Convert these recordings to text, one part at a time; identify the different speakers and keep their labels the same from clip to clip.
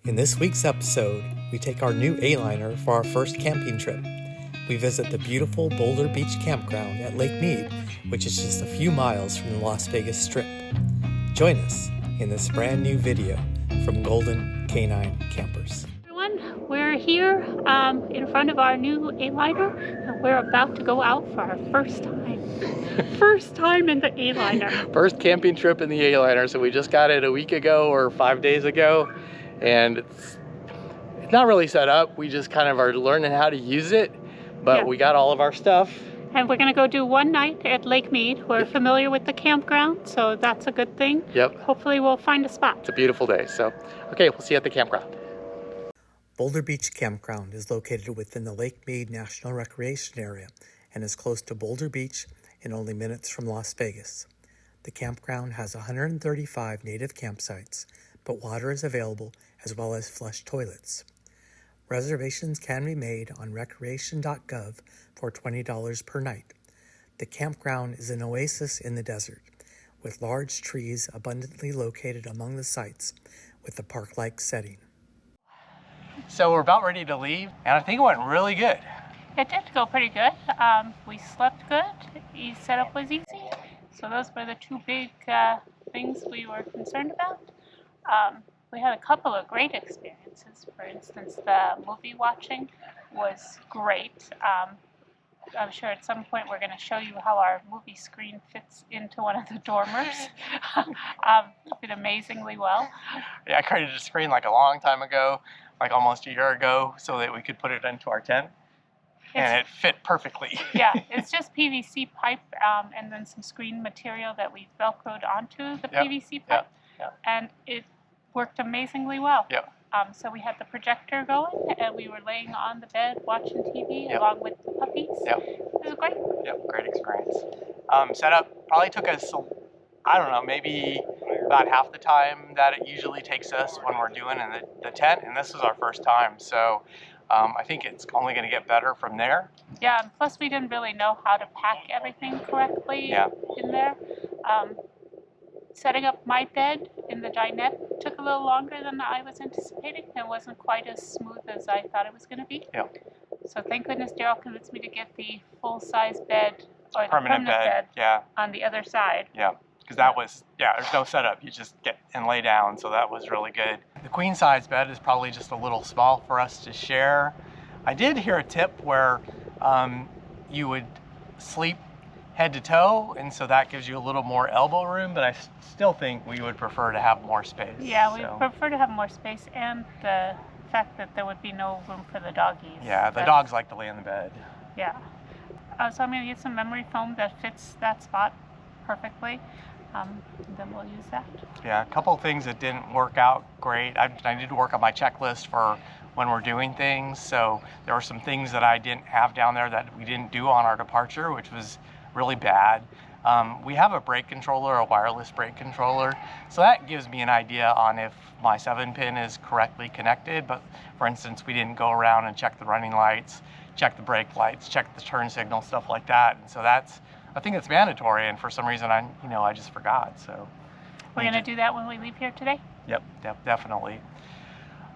Speaker 1: In this week's episode, we take our new A-liner for our first camping trip. We visit the beautiful Boulder Beach Campground at Lake Mead, which is just a few miles from the Las Vegas Strip. Join us in this brand new video from Golden Canine Campers.
Speaker 2: Everyone, we're here in front of our new A-liner, and we're about to go out for our first time. First time in the A-liner.
Speaker 3: First camping trip in the A-liner. So we just got it a week ago or 5 days ago, and it's not really set up. We just kind of are learning how to use it, but we got all of our stuff.
Speaker 2: And we're gonna go do one night at Lake Mead. We're familiar with the campground, so that's a good thing.
Speaker 3: Yep.
Speaker 2: Hopefully we'll find a spot.
Speaker 3: It's a beautiful day. So, okay, we'll see you at the campground.
Speaker 1: Boulder Beach Campground is located within the Lake Mead National Recreation Area and is close to Boulder Beach and only minutes from Las Vegas. The campground has 135 native campsites, but water is available as well as flush toilets. Reservations can be made on recreation.gov for $20 per night. The campground is an oasis in the desert, with large trees abundantly located among the sites with a park-like setting.
Speaker 3: So we're about ready to leave, and I think it went really good.
Speaker 2: It did go pretty good. We slept good. The setup was easy. So those were the two big things we were concerned about. We had a couple of great experiences. For instance, the movie watching was great. I'm sure at some point we're going to show you how our movie screen fits into one of the dormers. Did amazingly well.
Speaker 3: Yeah, I created a screen like a long time ago, like almost a year ago, so that we could put it into our tent. And it fit perfectly.
Speaker 2: Yeah, it's just PVC pipe and then some screen material that we Velcroed onto the PVC pipe. And it worked amazingly well.
Speaker 3: Yep.
Speaker 2: So we had the projector going, and we were laying on the bed watching TV along with the puppies. Yep. It was great.
Speaker 3: Yep, great experience. Setup probably took us, I don't know, maybe about half the time that it usually takes us when we're doing in the tent, and this was our first time. So I think it's only going to get better from there.
Speaker 2: Yeah, and plus we didn't really know how to pack everything correctly in there. Setting up my bed in the dinette took a little longer than I was anticipating. It wasn't quite as smooth as I thought it was going to be.
Speaker 3: Yeah.
Speaker 2: So thank goodness Daryl convinced me to get the full-size bed, or the
Speaker 3: permanent bed
Speaker 2: on the other side.
Speaker 3: Yeah, because that was, there's no setup. You just get and lay down, so that was really good. The queen-size bed is probably just a little small for us to share. I did hear a tip where you would sleep head to toe, and so that gives you a little more elbow room, but I still think we would prefer to have more space.
Speaker 2: Yeah, we prefer to have more space, and the fact that there would be no room for the doggies.
Speaker 3: Yeah, the dogs like to lay in the bed.
Speaker 2: Yeah. So I'm going to get some memory foam that fits that spot perfectly, and then we'll use that.
Speaker 3: Yeah, a couple of things that didn't work out great. I need to work on my checklist for when we're doing things, so there were some things that I didn't have down there that we didn't do on our departure, which was really bad. We have a brake controller, a wireless brake controller, so that gives me an idea on if my 7-pin is correctly connected. But for instance, we didn't go around and check the running lights, check the brake lights, check the turn signal, stuff like that. And so I think it's mandatory, and for some reason I just forgot. So
Speaker 2: we're going to do that when we leave here today?
Speaker 3: Yep, definitely.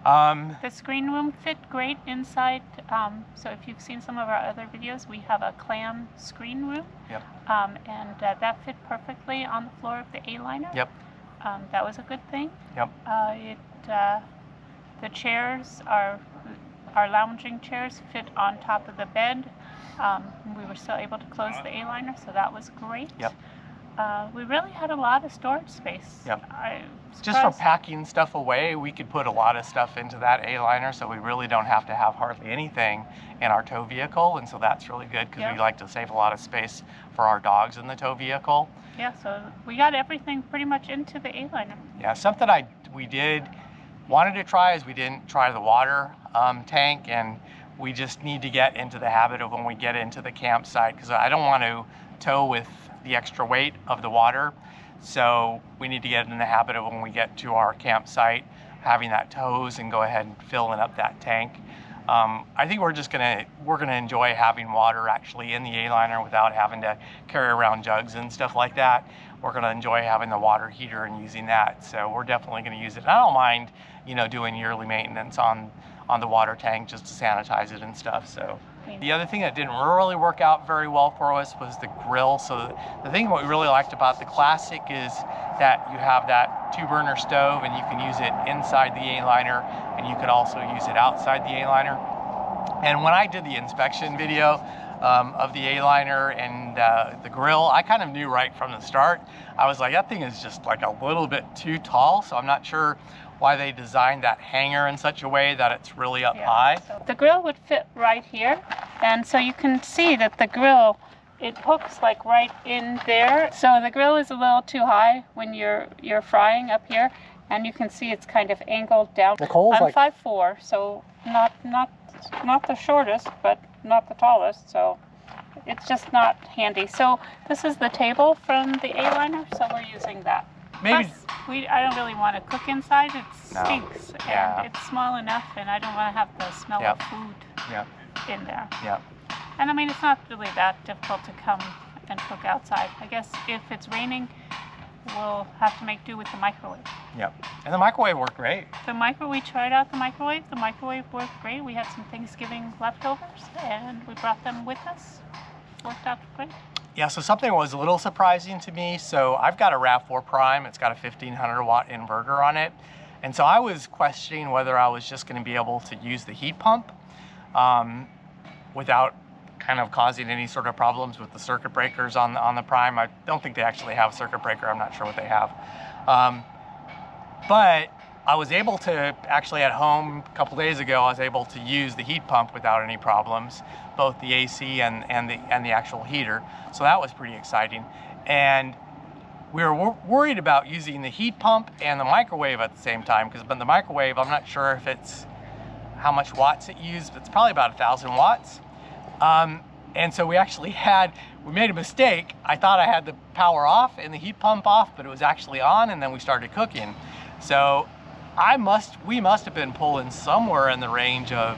Speaker 2: The screen room fit great inside. So if you've seen some of our other videos, we have a clam screen room.
Speaker 3: Yep.
Speaker 2: And that fit perfectly on the floor of the A-liner.
Speaker 3: Yep.
Speaker 2: That was a good thing.
Speaker 3: Yep.
Speaker 2: The chairs, our lounging chairs, fit on top of the bed. We were still able to close the A-liner, so that was great.
Speaker 3: Yep.
Speaker 2: We really had a lot of storage space.
Speaker 3: Yep. Just for packing stuff away, we could put a lot of stuff into that A-liner, so we really don't have to have hardly anything in our tow vehicle, and so that's really good because we like to save a lot of space for our dogs in the tow vehicle.
Speaker 2: Yeah, so we got everything pretty much into the A-liner.
Speaker 3: Yeah, something we wanted to try is we didn't try the water tank, and we just need to get into the habit of when we get into the campsite, because I don't want to tow with the extra weight of the water. So we need to get in the habit of when we get to our campsite, having that tows and go ahead and filling up that tank. I think we're gonna enjoy having water actually in the A-liner without having to carry around jugs and stuff like that. We're gonna enjoy having the water heater and using that. So we're definitely gonna use it. And I don't mind, doing yearly maintenance on the water tank just to sanitize it and stuff. So the other thing that didn't really work out very well for us was the grill. So the thing what we really liked about the Classic is that you have that 2-burner stove and you can use it inside the A-liner and you can also use it outside the A-liner. And when I did the inspection video of the A-liner and the grill, I kind of knew right from the start. I was like, that thing is just like a little bit too tall, so I'm not sure why they designed that hanger in such a way that it's really up high.
Speaker 2: So the grill would fit right here, and so you can see that the grill, it hooks like right in there. So the grill is a little too high when you're frying up here, and you can see it's kind of angled down.
Speaker 3: Nicole's
Speaker 2: I'm
Speaker 3: like
Speaker 2: 5'4", so not the shortest, but not the tallest, so it's just not handy. So this is the table from the A-liner, so we're using that.
Speaker 3: maybe.
Speaker 2: Plus, I don't really want to cook inside. It
Speaker 3: No.
Speaker 2: stinks,
Speaker 3: Yeah.
Speaker 2: and it's small enough, and I don't want to have the smell
Speaker 3: Yep.
Speaker 2: of food
Speaker 3: Yep.
Speaker 2: in there.
Speaker 3: Yep.
Speaker 2: And I mean, it's not really that difficult to come and cook outside. I guess if it's raining, we'll have to make do with the microwave.
Speaker 3: Yep. And the microwave worked great.
Speaker 2: We tried out the microwave. The microwave worked great. We had some Thanksgiving leftovers, and we brought them with us. Worked out great.
Speaker 3: Yeah, so something was a little surprising to me. So I've got a RAV4 Prime. It's got a 1500 watt inverter on it. And so I was questioning whether I was just going to be able to use the heat pump without kind of causing any sort of problems with the circuit breakers on the Prime. I don't think they actually have a circuit breaker. I'm not sure what they have. But I was able to actually at home a couple days ago, I was able to use the heat pump without any problems, both the AC and the actual heater. So that was pretty exciting. And we were worried about using the heat pump and the microwave at the same time, but the microwave, I'm not sure if it's how much watts it used, but it's probably about 1,000 watts. And so we made a mistake. I thought I had the power off and the heat pump off, but it was actually on, and then we started cooking. So we must have been pulling somewhere in the range of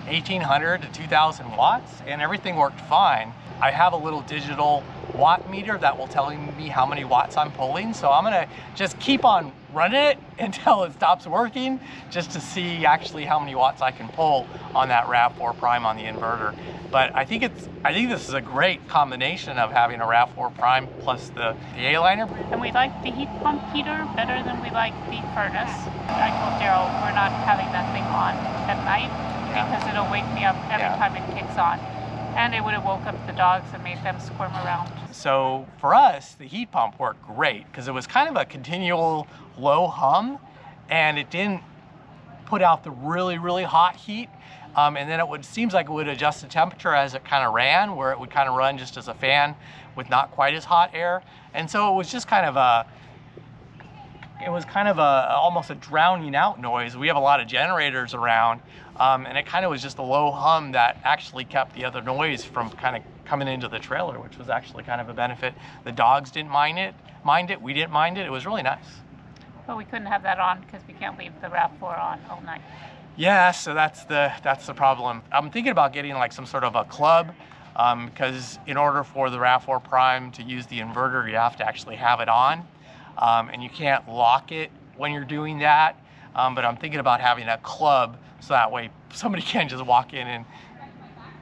Speaker 3: 1,800 to 2,000 watts, and everything worked fine. I have a little digital watt meter that will tell me how many watts I'm pulling, so I'm gonna just keep on running it until it stops working, just to see actually how many watts I can pull on that RAV4 Prime on the inverter. But I think this is a great combination of having a RAV4 Prime plus the A-liner.
Speaker 2: And we like the heat pump heater better than we like the furnace. I told Daryl we're not having that thing on at night because it'll wake me up every time it kicks on. And it would have woke up the dogs and made them squirm around.
Speaker 3: So for us, the heat pump worked great because it was kind of a continual low hum, and it didn't put out the really, really hot heat. And then seems like it would adjust the temperature as it kind of ran, where it would kind of run just as a fan with not quite as hot air. And so it was just kind of almost a drowning out noise. We have a lot of generators around, and it kind of was just a low hum that actually kept the other noise from kind of coming into the trailer, which was actually kind of a benefit. The dogs didn't mind it. We didn't mind it. It was really nice.
Speaker 2: But we couldn't have that on because we can't leave the RAV4 on all night.
Speaker 3: Yeah, so that's the problem. I'm thinking about getting like some sort of a club, because in order for the RAV4 Prime to use the inverter, you have to actually have it on, and you can't lock it when you're doing that. But I'm thinking about having a club so that way somebody can just walk in and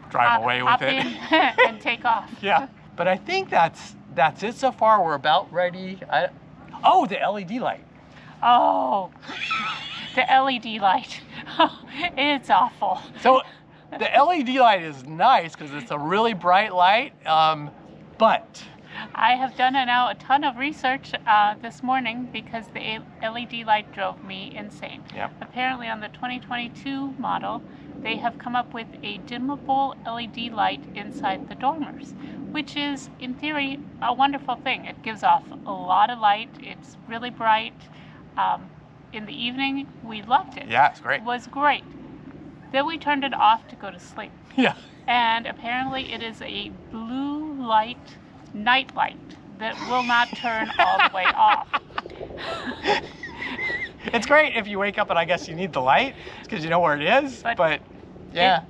Speaker 3: drive away with it
Speaker 2: and take off.
Speaker 3: Yeah, but I think that's it so far. We're about ready. Oh, the LED light.
Speaker 2: Oh, the LED light. It's awful.
Speaker 3: So the LED light is nice because it's a really bright light, but
Speaker 2: I have done now a ton of research this morning because the LED light drove me insane.
Speaker 3: Yep.
Speaker 2: Apparently on the 2022 model, they have come up with a dimmable LED light inside the dormers, which is, in theory, a wonderful thing. It gives off a lot of light. It's really bright. In the evening, we loved it.
Speaker 3: Yeah, it's great.
Speaker 2: It was great. Then we turned it off to go to sleep.
Speaker 3: Yeah.
Speaker 2: And apparently it is a blue light night light that will not turn all the way off.
Speaker 3: It's great if you wake up and I guess you need the light because you know where it is, but Yeah.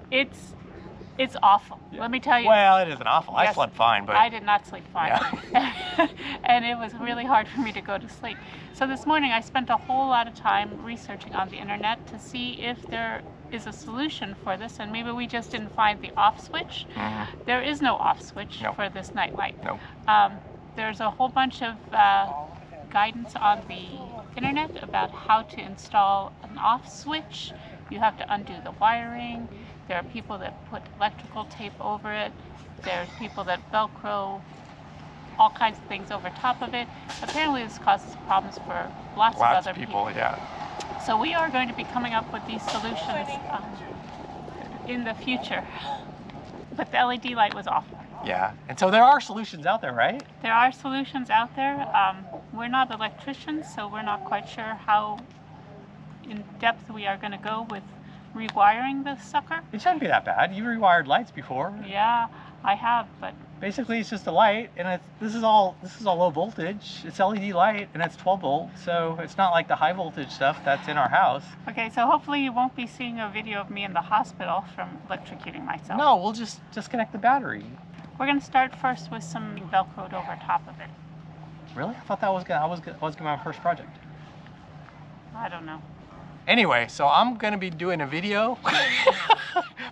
Speaker 2: It's awful.
Speaker 3: Yeah.
Speaker 2: Let me tell you.
Speaker 3: Well, it isn't awful. I
Speaker 2: Yes,
Speaker 3: slept fine, but
Speaker 2: I did not sleep fine.
Speaker 3: Yeah.
Speaker 2: And it was really hard for me to go to sleep. So this morning I spent a whole lot of time researching on the internet to see if there is a solution for this, and maybe we just didn't find the off switch. There is no off switch for this night light.
Speaker 3: No.
Speaker 2: There's a whole bunch of guidance on the internet about how to install an off switch. You have to undo the wiring. There are people that put electrical tape over it. There's people that Velcro all kinds of things over top of it. Apparently this causes problems for lots of other people.
Speaker 3: Yeah.
Speaker 2: So we are going to be coming up with these solutions in the future. But the LED light was awful.
Speaker 3: Yeah. And so there are solutions out there, right?
Speaker 2: There are solutions out there. We're not electricians, so we're not quite sure how in depth we are going to go with rewiring this sucker.
Speaker 3: It shouldn't be that bad. You've rewired lights before.
Speaker 2: Yeah, I have, but
Speaker 3: Basically, it's just a light, and this is all low voltage. It's LED light, and it's 12 volt, so it's not like the high voltage stuff that's in our house.
Speaker 2: okay, so hopefully you won't be seeing a video of me in the hospital from electrocuting myself.
Speaker 3: No, we'll just connect the battery.
Speaker 2: We're going to start first with some Velcroed over top of it.
Speaker 3: Really? I thought that was gonna be my first project.
Speaker 2: I don't know.
Speaker 3: Anyway, so I'm gonna be doing a video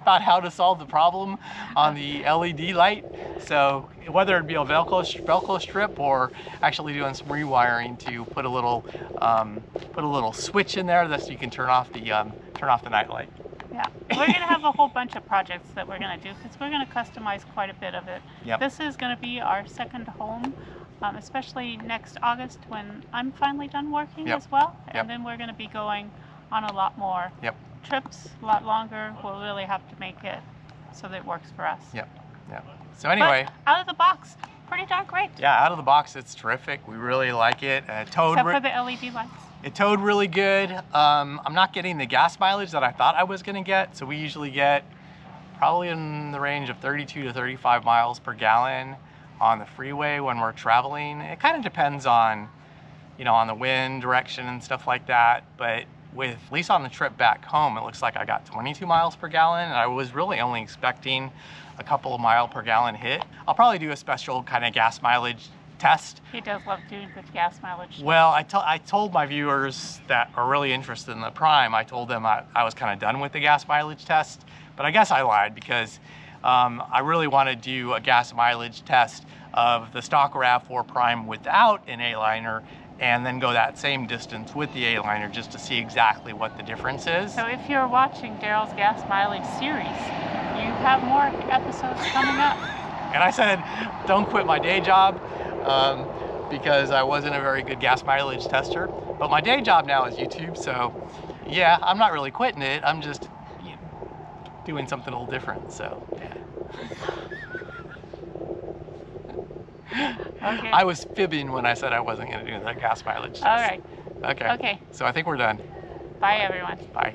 Speaker 3: about how to solve the problem on the LED light. So whether it be a Velcro strip or actually doing some rewiring to put a little switch in there that you can turn off the night light.
Speaker 2: Yeah, we're going to have a whole bunch of projects that we're going to do because we're going to customize quite a bit of it.
Speaker 3: Yep.
Speaker 2: This is going to be our second home, especially next August when I'm finally done working as well. And then we're going to be going on a lot more trips, a lot longer. We'll really have to make it so that it works for us.
Speaker 3: Yep. So anyway.
Speaker 2: But out of the box, pretty darn great.
Speaker 3: Yeah, out of the box, it's terrific. We really like it.
Speaker 2: Except for the LED lights.
Speaker 3: It towed really good. I'm not getting the gas mileage that I thought I was going to get. So we usually get probably in the range of 32 to 35 miles per gallon on the freeway when we're traveling. It kind of depends on, on the wind direction and stuff like that. But at least on the trip back home, it looks like I got 22 miles per gallon. And I was really only expecting a couple of mile per gallon hit. I'll probably do a special kind of gas mileage test.
Speaker 2: He does love doing good gas mileage.
Speaker 3: Well, I told my viewers that are really interested in the Prime, I told them I was kind of done with the gas mileage test, but I guess I lied because I really want to do a gas mileage test of the stock RAV4 Prime without an A-liner and then go that same distance with the A-liner just to see exactly what the difference is.
Speaker 2: So if you're watching Daryl's gas mileage series, you have more episodes coming up.
Speaker 3: And I said, don't quit my day job. Because I wasn't a very good gas mileage tester. But my day job now is YouTube, so yeah, I'm not really quitting it. I'm just doing something a little different, so yeah.
Speaker 2: Okay.
Speaker 3: I was fibbing when I said I wasn't going to do that gas mileage test.
Speaker 2: All right.
Speaker 3: Okay. So I think we're done.
Speaker 2: Bye, everyone.
Speaker 3: Bye.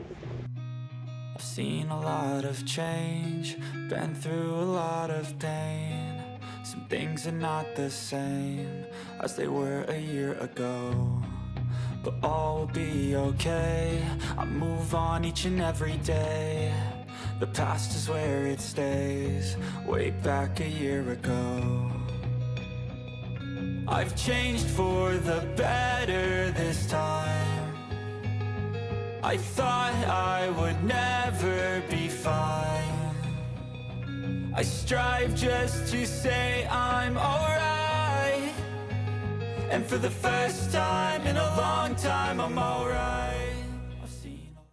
Speaker 4: I've seen a lot of change, been through a lot of pain. Some things are not the same as they were a year ago, but all will be okay. I move on each and every day. The past is where it stays, way back a year ago. I've changed for the better this time. I thought I would never be fine. I strive just to say I'm alright, and for the first time in a long time I'm alright.